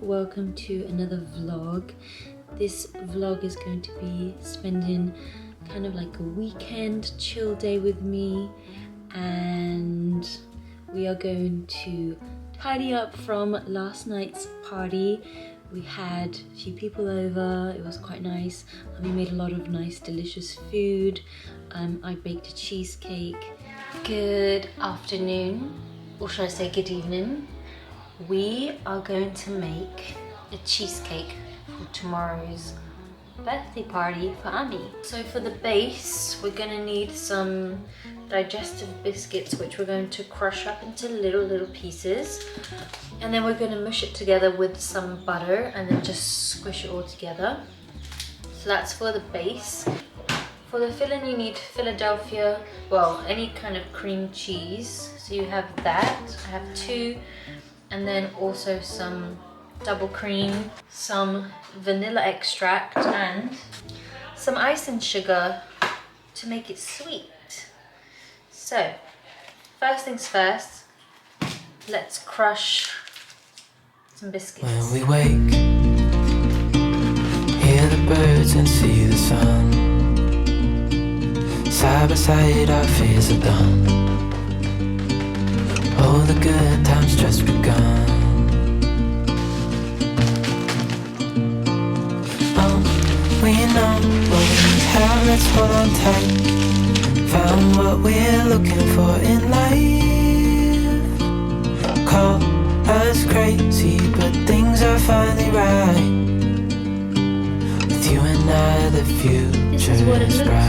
Welcome to another vlog. This vlog is going to be spending kind of like a weekend chill day with me, and we are going to tidy up from last night's party. We had a few people over, it was quite nice, and we made a lot of nice delicious food. I baked a cheesecake. Good afternoon, or should I say good evening. We are going to make a cheesecake for tomorrow's birthday party for Ami. So for the base, we're gonna need some digestive biscuits, which we're going to crush up into little pieces. And then we're gonna mush it together with some butter and then just squish it all together. So that's for the base. For the filling, you need Philadelphia, well, any kind of cream cheese. So you have that, I have 2. And then also some double cream, some vanilla extract, and some icing sugar to make it sweet. So, first things first, let's crush some biscuits. When we wake, hear the birds and see the sun. Side by side, our fears are done. All the good times just begun. We know what we have, let's hold on tight. Found what we're looking for in life. Call us crazy, but things are finally right. With you and I, the future is bright.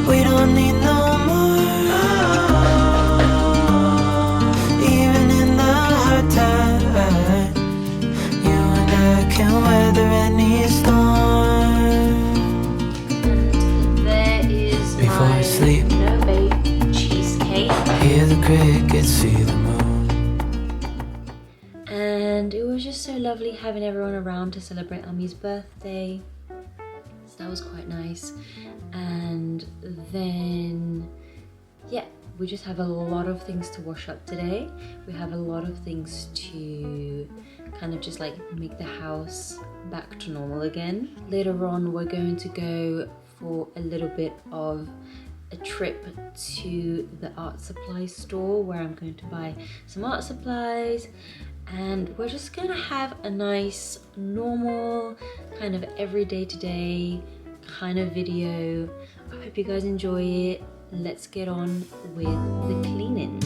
We don't need no more. Even in the hard time, you and I can weather any storm. There is before my I sleep, no-bake cheesecake. Hear the crickets, see the moon. And it was just so lovely having everyone around to celebrate Ami's birthday. That was quite nice. And then yeah, we just have a lot of things to wash up today. We have a lot of things to kind of just like make the house back to normal again. Later on, we're going to go for a little bit of a trip to the art supply store where I'm going to buy some art supplies. And we're just gonna have a nice, normal, kind of everyday today kind of video. I hope you guys enjoy it. Let's get on with the cleaning.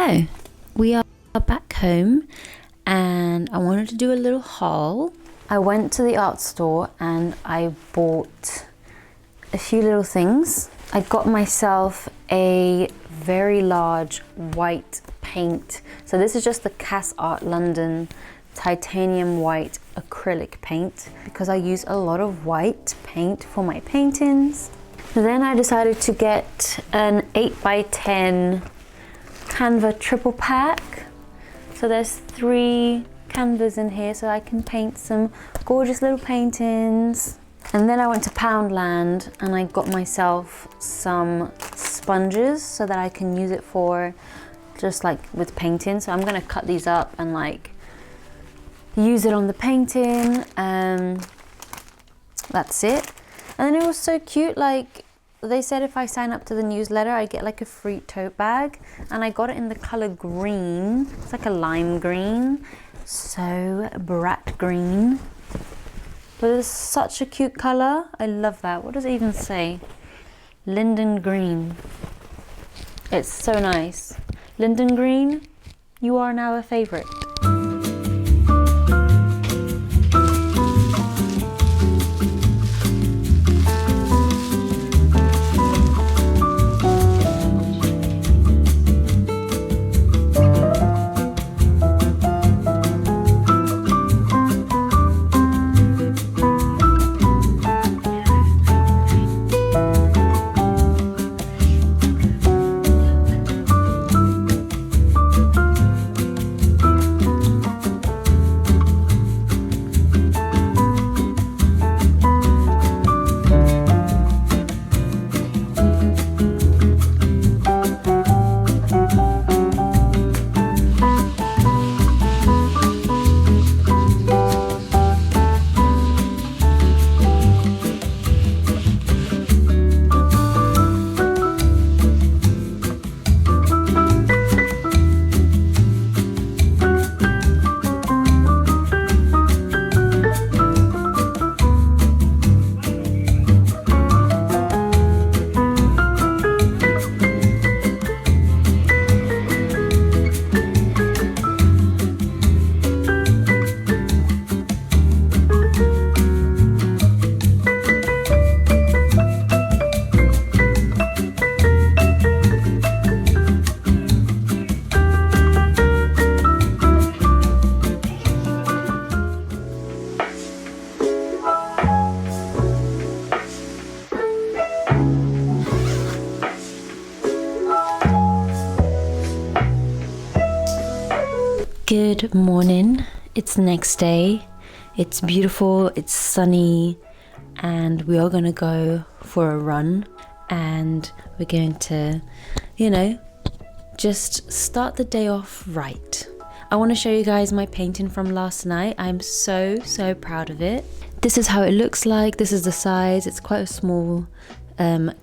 So we are back home and I wanted to do a little haul. I went to the art store and I bought a few little things. I got myself a very large white paint. So this is just the Cass Art London titanium white acrylic paint because I use a lot of white paint for my paintings. Then I decided to get an 8x10 Canva triple pack. So there's 3 canvas in here so I can paint some gorgeous little paintings. And then I went to Poundland and I got myself some sponges so that I can use it for just like with painting. So I'm gonna cut these up and like use it on the painting. That's it. And then it was so cute, like they said if I sign up to the newsletter I get like a free tote bag, and I got it in the color green. It's like a lime green, so brat green, but it's such a cute color. I love that. What does it even say? Linden green. It's so nice. Linden green, you are now a favorite. Good morning. It's the next day. It's beautiful, it's sunny, and we are gonna go for a run, and we're going to, you know, just start the day off right. I want to show you guys my painting from last night. I'm so proud of it. This is how it looks like. This is the size. It's quite a small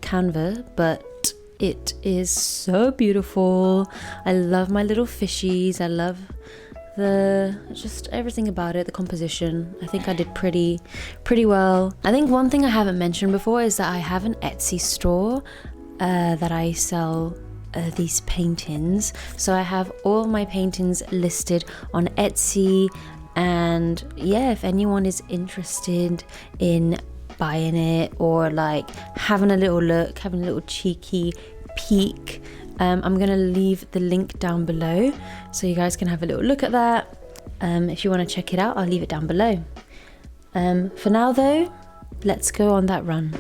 canvas, but it is so beautiful. I love my little fishies. I love just everything about it, the composition. I think I did pretty well. I think one thing I haven't mentioned before is that I have an Etsy store that I sell these paintings. So I have all my paintings listed on Etsy, and yeah, if anyone is interested in buying it or like having a little look, having a little cheeky peek, I'm gonna leave the link down below so you guys can have a little look at that. If you want to check it out, I'll leave it down below. For now though, let's go on that run.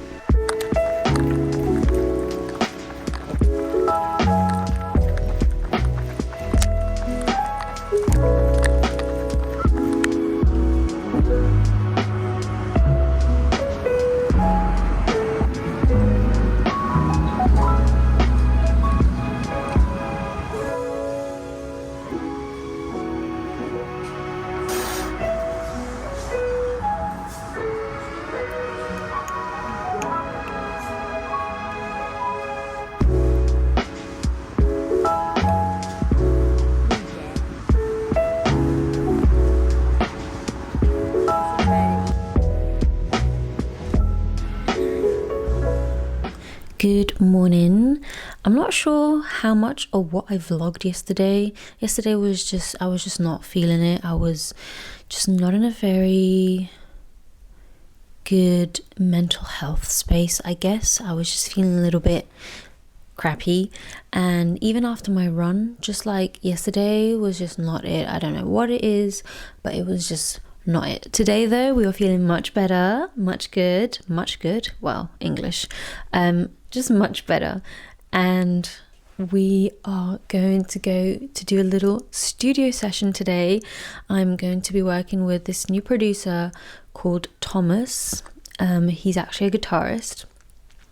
Good morning. I'm not sure how much or what I vlogged yesterday. Yesterday was just, I was just not feeling it. I was just not in a very good mental health space, I guess. I was just feeling a little bit crappy, and even after my run, just like yesterday was just not it. I don't know what it is, but it was just not it. Today though, we were feeling much better, much good, well, English, just much better. And we are going to go to do a little studio session today. I'm going to be working with this new producer called Thomas. He's actually a guitarist,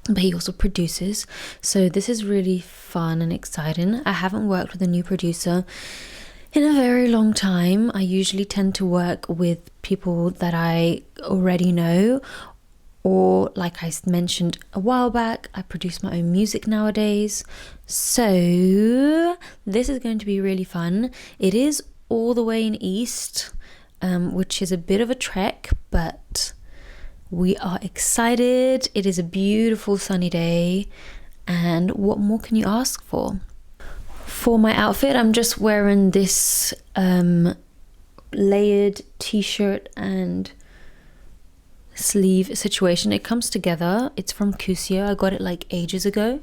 but he also produces, so this is really fun and exciting. I haven't worked with a new producer in a very long time. I usually tend to work with people that I already know, or like I mentioned a while back, I produce my own music nowadays. So this is going to be really fun. It is all the way in East, which is a bit of a trek, but we are excited. It is a beautiful sunny day, and what more can you ask for? For my outfit, I'm just wearing this layered t-shirt and sleeve situation. It comes together. It's from Kusia. I got it like ages ago.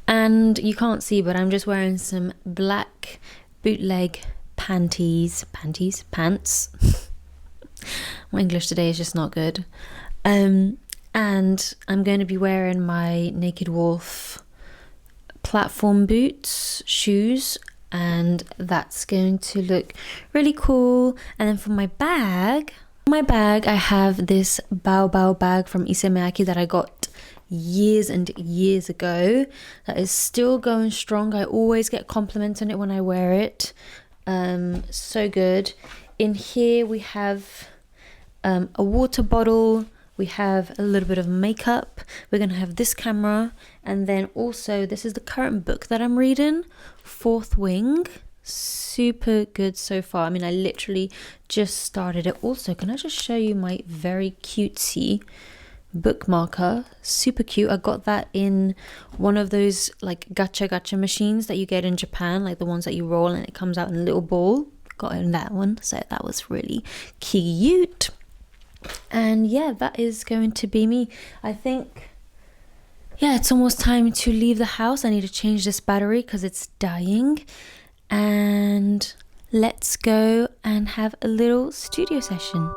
And you can't see, but I'm just wearing some black bootleg pants. My English today is just not good. And I'm going to be wearing my Naked Wolf platform boots, shoes, and that's going to look really cool. And then for my bag, I have this Bao bag from Issey Miyake that I got years and years ago. That is still going strong. I always get compliments on it when I wear it. So good. In here we have a water bottle. We have a little bit of makeup. We're going to have this camera. And then also, this is the current book that I'm reading, Fourth Wing. Super good so far. I mean, I literally just started it. Also, can I just show you my very cutesy bookmarker? Super cute. I got that in one of those like gacha machines that you get in Japan, like the ones that you roll and it comes out in a little ball. Got it in that one. So that was really cute. And yeah, that is going to be me. I think, yeah, it's almost time to leave the house. I need to change this battery because it's dying. And let's go and have a little studio session.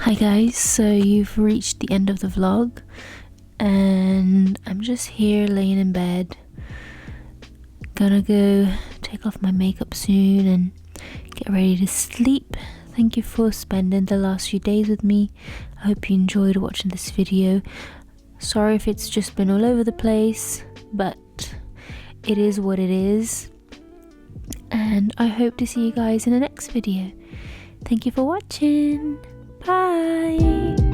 Hi guys, so you've reached the end of the vlog and I'm just here laying in bed. Gonna go take off my makeup soon and get ready to sleep. Thank you for spending the last few days with me. I hope you enjoyed watching this video. Sorry if it's just been all over the place, but it is what it is. And I hope to see you guys in the next video. Thank you for watching. Bye.